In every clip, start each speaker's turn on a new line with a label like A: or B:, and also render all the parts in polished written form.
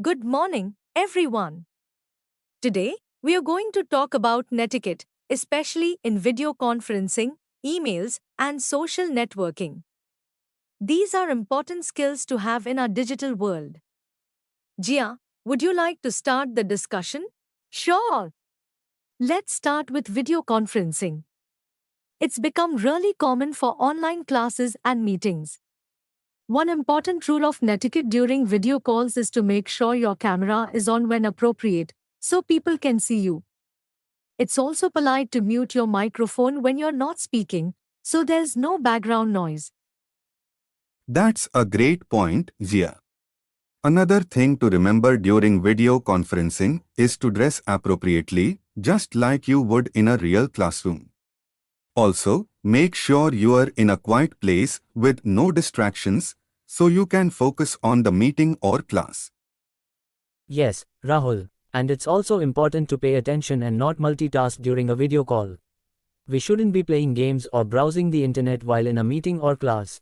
A: Good morning, everyone. Today, we are going to talk about netiquette, especially in video conferencing, emails, and social networking. These are important skills to have in our digital world. Gia, would you like to start the discussion? Sure. Let's start with video conferencing. It's become really common for online classes and meetings. One important rule of netiquette during video calls is to make sure your camera is on when appropriate, so people can see you. It's also polite to mute your microphone when you're not speaking, so there's no background noise.
B: That's a great point, Zia. Another thing to remember during video conferencing is to dress appropriately, just like you would in a real classroom. Also, make sure you are in a quiet place with no distractions so you can focus on the meeting or class.
C: Yes, Rahul, and it's also important to pay attention and not multitask during a video call. We shouldn't be playing games or browsing the internet while in a meeting or class.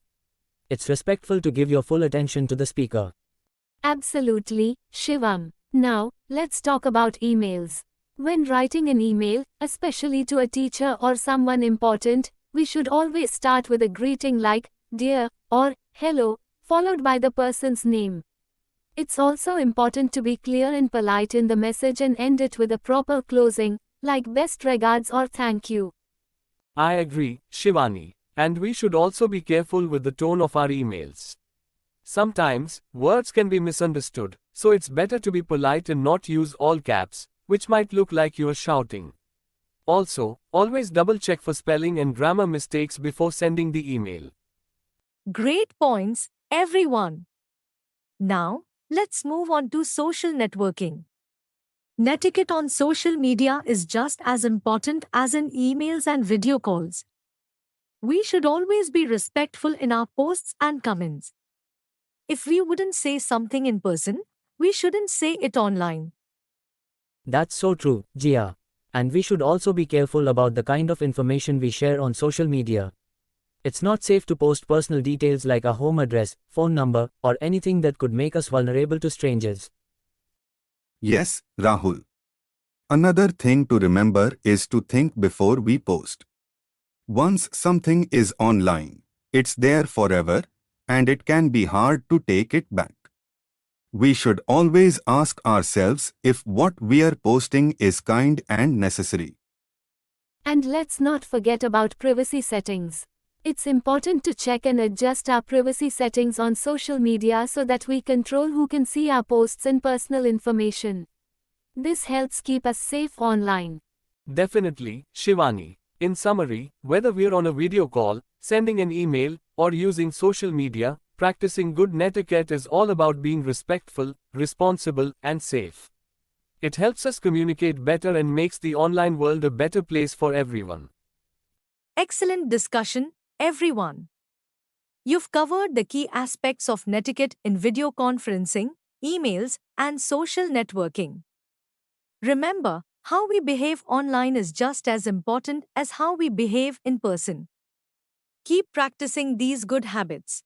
C: It's respectful to give your full attention to the speaker.
D: Absolutely, Shivam. Now, let's talk about emails. When writing an email, especially to a teacher or someone important, we should always start with a greeting like, "Dear," or "Hello," followed by the person's name. It's also important to be clear and polite in the message and end it with a proper closing, like "Best regards" or "Thank you."
E: I agree, Shivani. And we should also be careful with the tone of our emails. Sometimes, words can be misunderstood, so it's better to be polite and not use all caps, which might look like you're shouting. Also, always double-check for spelling and grammar mistakes before sending the email.
A: Great points, everyone. Now, let's move on to social networking. Netiquette on social media is just as important as in emails and video calls. We should always be respectful in our posts and comments. If we wouldn't say something in person, we shouldn't say it online.
C: That's so true, Gia. And we should also be careful about the kind of information we share on social media. It's not safe to post personal details like a home address, phone number, or anything that could make us vulnerable to strangers.
B: Yes, Rahul. Another thing to remember is to think before we post. Once something is online, it's there forever, and it can be hard to take it back. We should always ask ourselves if what we are posting is kind and necessary.
D: And let's not forget about privacy settings. It's important to check and adjust our privacy settings on social media so that we control who can see our posts and personal information. This helps keep us safe online.
E: Definitely, Shivani. In summary, whether we're on a video call, sending an email, or using social media, practicing good netiquette is all about being respectful, responsible, and safe. It helps us communicate better and makes the online world a better place for everyone.
A: Excellent discussion, everyone. You've covered the key aspects of netiquette in video conferencing, emails, and social networking. Remember, how we behave online is just as important as how we behave in person. Keep practicing these good habits.